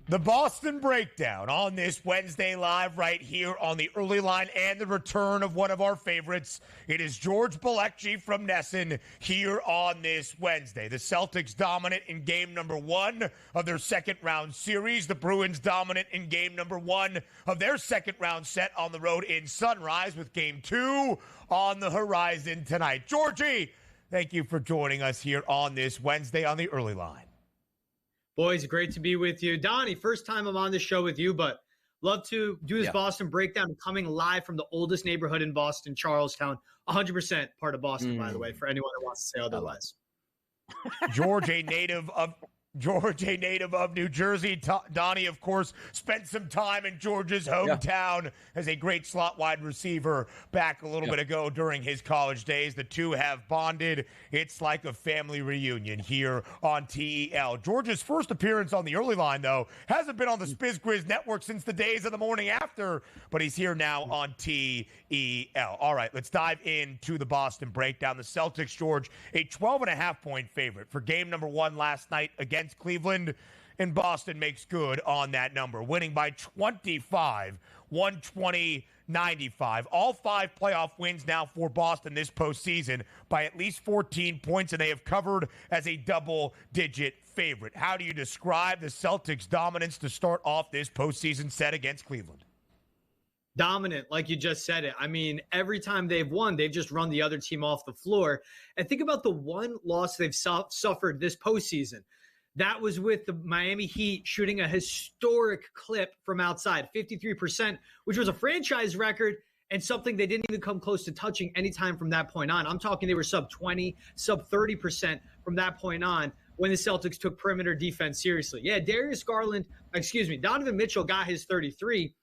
The Boston Breakdown on this Wednesday live right here on the early line and the return of one of our favorites. It is George Balekji from NESN here on this Wednesday. The Celtics dominant in game number 1 of their second round series. The Bruins dominant in game number 1 of their second round set on the road in Sunrise with game 2 on the horizon tonight. Georgie, thank you for joining us here on this Wednesday on the early line. Boys, great to be with you. Donnie, first time I'm on the show with you, but love to do this Boston breakdown, coming live from the oldest neighborhood in Boston, Charlestown. 100% part of Boston, by the way, for anyone that wants to say otherwise. George, a native of New Jersey. Donnie, of course, spent some time in George's hometown as a great slot wide receiver back a little bit ago during his college days. The two have bonded. It's like a family reunion here on TEL. George's first appearance on the early line, though, hasn't been on the SportsGrid network since the days of the morning after, but he's here now on TEL. All right, let's dive into the Boston breakdown. The Celtics, George, a 12.5-point favorite for game number 1 last night against Cleveland, and Boston makes good on that number, winning by 25, 120-95. All 5 playoff wins now for Boston this postseason by at least 14 points, and they have covered as a double-digit favorite. How do you describe the Celtics' dominance to start off this postseason set against Cleveland? Dominant, like you just said it. I mean, every time they've won, they've just run the other team off the floor. And think about the one loss they've suffered this postseason. That was with the Miami Heat shooting a historic clip from outside, 53%, which was a franchise record and something they didn't even come close to touching anytime from that point on. I'm talking they were sub 20, sub 30% from that point on when the Celtics took perimeter defense seriously. Yeah, Donovan Mitchell got his 33,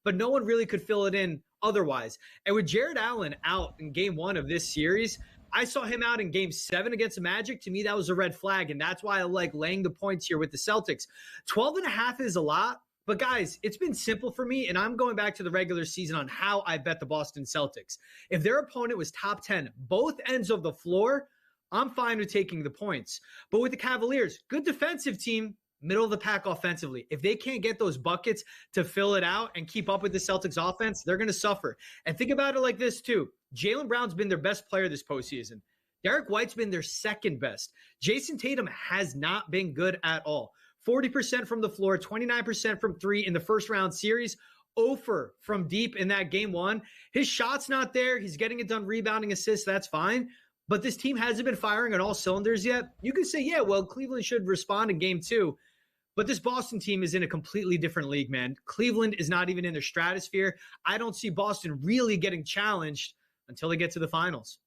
but no one really could fill it in otherwise. And with Jared Allen out in game 1 of this series, I saw him out in game 7 against the Magic. To me, that was a red flag, and that's why I like laying the points here with the Celtics. 12.5 is a lot, but guys, it's been simple for me, and I'm going back to the regular season on how I bet the Boston Celtics. If their opponent was top 10, both ends of the floor, I'm fine with taking the points. But with the Cavaliers, good defensive team, middle of the pack offensively. If they can't get those buckets to fill it out and keep up with the Celtics offense, they're going to suffer. And think about it like this too. Jaylen Brown's been their best player this postseason. Derek White's been their second best. Jason Tatum has not been good at all. 40% from the floor, 29% from 3 in the first round series. 0 from deep in that game 1. His shot's not there. He's getting it done rebounding, assists. That's fine. But this team hasn't been firing on all cylinders yet. You can say, yeah, well, Cleveland should respond in game 2. But this Boston team is in a completely different league, man. Cleveland is not even in their stratosphere. I don't see Boston really getting challenged until they get to the finals.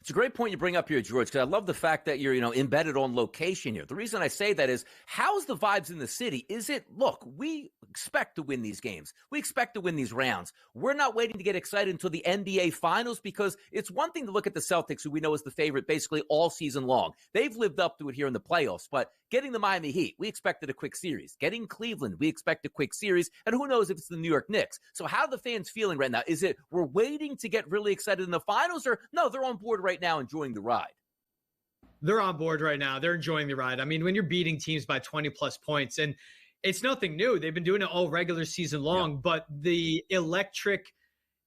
It's a great point you bring up here, George, because I love the fact that you're, embedded on location here. The reason I say that is, how's the vibes in the city? Is it, look, we expect to win these games. We expect to win these rounds. We're not waiting to get excited until the NBA Finals, because it's one thing to look at the Celtics, who we know is the favorite basically all season long. They've lived up to it here in the playoffs, but getting the Miami Heat, we expected a quick series. Getting Cleveland, we expect a quick series, and who knows if it's the New York Knicks. So how are the fans feeling right now? Is it we're waiting to get really excited in the finals, or no, they're on board right now enjoying the ride? They're on board right now. They're enjoying the ride. I mean, when you're beating teams by 20-plus points, and it's nothing new. They've been doing it all regular season long, but the electric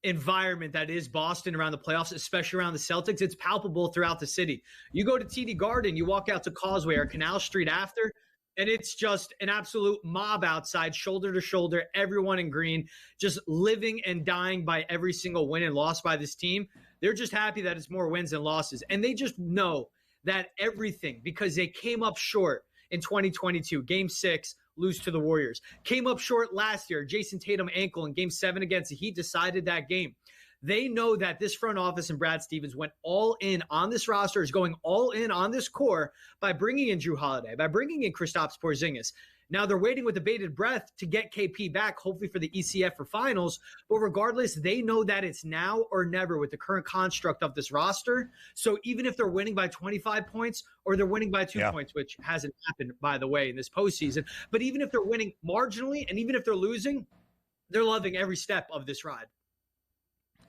environment that is Boston around the playoffs, especially around the Celtics, it's palpable throughout the city. You go to TD Garden, you walk out to Causeway or Canal Street after, and it's just an absolute mob outside, shoulder to shoulder, everyone in green, just living and dying by every single win and loss by this team. They're just happy that it's more wins than losses. And they just know that everything, because they came up short in 2022, Game 6, lose to the Warriors. Came up short last year, Jason Tatum ankle in Game 7 against the Heat, decided that game. They know that this front office and Brad Stevens went all in on this roster, is going all in on this core by bringing in Drew Holiday, by bringing in Kristaps Porzingis. Now they're waiting with bated breath to get KP back, hopefully for the ECF for finals. But regardless, they know that it's now or never with the current construct of this roster. So even if they're winning by 25 points or they're winning by 2 points, which hasn't happened, by the way, in this postseason, but even if they're winning marginally and even if they're losing, they're loving every step of this ride.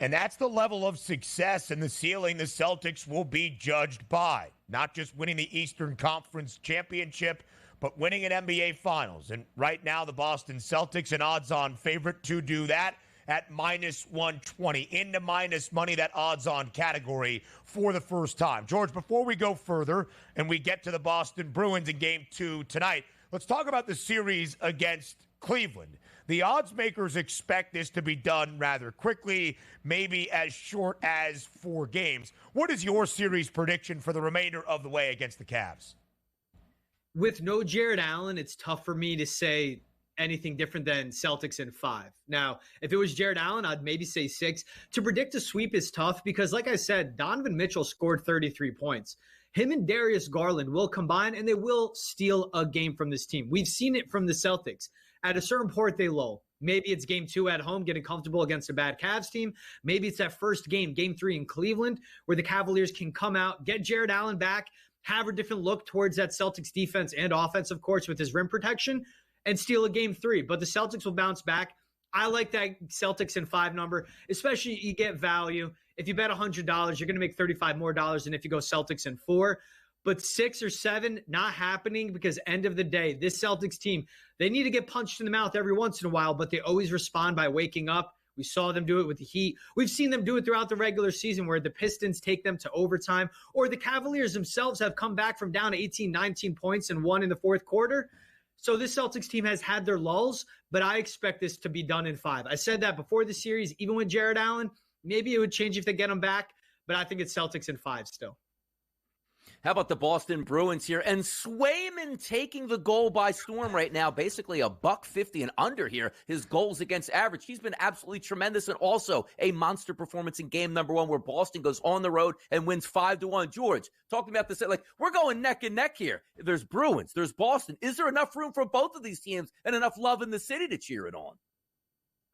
And that's the level of success and the ceiling the Celtics will be judged by. Not just winning the Eastern Conference Championship, but winning an NBA Finals. And right now, the Boston Celtics, an odds-on favorite to do that at -120, into minus money, that odds-on category for the first time. George, before we go further and we get to the Boston Bruins in Game 2 tonight, let's talk about the series against Cleveland. The odds makers expect this to be done rather quickly, maybe as short as 4 games. What is your series prediction for the remainder of the way against the Cavs? With no Jared Allen, it's tough for me to say anything different than Celtics in 5. Now, if it was Jared Allen, I'd maybe say 6. To predict a sweep is tough because, like I said, Donovan Mitchell scored 33 points. Him and Darius Garland will combine, and they will steal a game from this team. We've seen it from the Celtics. At a certain point, they lull. Maybe it's Game 2 at home, getting comfortable against a bad Cavs team. Maybe it's that first game, Game 3 in Cleveland, where the Cavaliers can come out, get Jared Allen back, have a different look towards that Celtics defense and offense, of course, with his rim protection, and steal a Game 3. But the Celtics will bounce back. I like that Celtics in 5 number, especially you get value. If you bet $100, you're going to make $35 more than if you go Celtics in 4. But 6 or 7, not happening because end of the day, this Celtics team, they need to get punched in the mouth every once in a while, but they always respond by waking up. We saw them do it with the Heat. We've seen them do it throughout the regular season where the Pistons take them to overtime, or the Cavaliers themselves have come back from down 18, 19 points and won in the fourth quarter. So this Celtics team has had their lulls, but I expect this to be done in 5. I said that before the series, even with Jared Allen, maybe it would change if they get him back, but I think it's Celtics in 5 still. How about the Boston Bruins here? And Swayman taking the goal by storm right now, basically a $150 and under here. His goals against average. He's been absolutely tremendous, and also a monster performance in game number 1 where Boston goes on the road and wins 5-1. George, talking about this, like we're going neck and neck here. There's Bruins, there's Boston. Is there enough room for both of these teams and enough love in the city to cheer it on?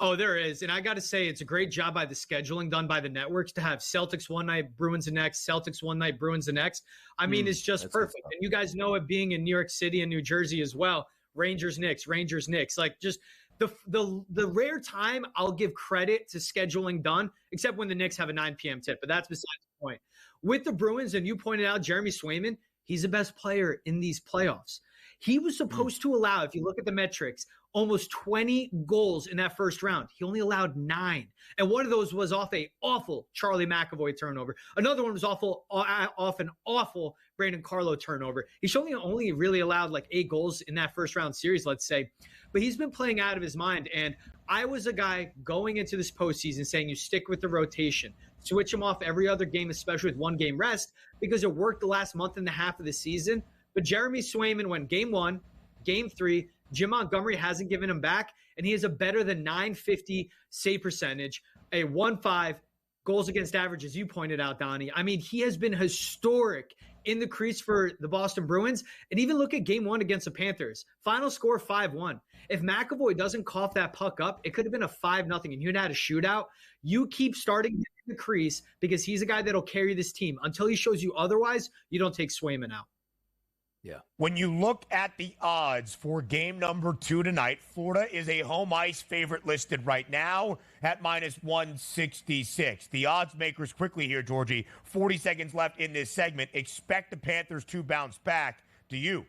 Oh, there is. And I got to say, it's a great job by the scheduling done by the networks to have Celtics one night, Bruins the next, Celtics one night, Bruins the next. I mean, it's just perfect. And you guys know it being in New York City and New Jersey as well. Rangers, Knicks, Rangers, Knicks. Like just the rare time I'll give credit to scheduling done, except when the Knicks have a 9 p.m. tip. But that's besides the point. With the Bruins, and you pointed out Jeremy Swayman, he's the best player in these playoffs. He was supposed to allow, if you look at the metrics, almost 20 goals in that first round. He only allowed 9. And one of those was off a awful Charlie McAvoy turnover. Another one was off an awful Brandon Carlo turnover. He's only really allowed like 8 goals in that first round series, let's say. But he's been playing out of his mind. And I was a guy going into this postseason saying you stick with the rotation. Switch him off every other game, especially with 1 game rest, because it worked the last month and a half of the season. But Jeremy Swayman went Game 1, Game 3, Jim Montgomery hasn't given him back, and he has a better than .950 save percentage, a 1.5 goals against average, as you pointed out, Donnie. I mean, he has been historic in the crease for the Boston Bruins. And even look at Game 1 against the Panthers. Final score 5-1. If McAvoy doesn't cough that puck up, it could have been a 5-0, and you'd had a shootout. You keep starting in the crease because he's a guy that'll carry this team. Until he shows you otherwise, you don't take Swayman out. Yeah. When you look at the odds for game number 2 tonight, Florida is a home ice favorite listed right now at -166. The odds makers quickly here, Georgie, 40 seconds left in this segment, expect the Panthers to bounce back. Do you?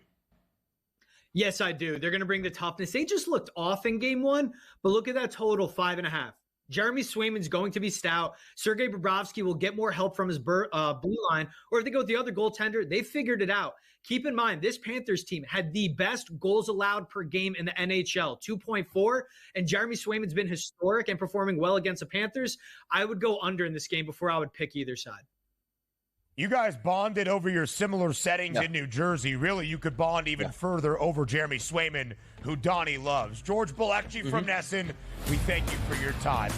Yes, I do. They're going to bring the toughness. They just looked off in Game 1, but look at that total, 5.5. Jeremy Swayman's going to be stout. Sergei Bobrovsky will get more help from his blue line. Or if they go with the other goaltender, they figured it out. Keep in mind, this Panthers team had the best goals allowed per game in the NHL, 2.4. And Jeremy Swayman's been historic and performing well against the Panthers. I would go under in this game before I would pick either side. You guys bonded over your similar settings in New Jersey. Really, you could bond even further over Jeremy Swayman, who Donnie loves. George Balekji from NESN, we thank you for your time.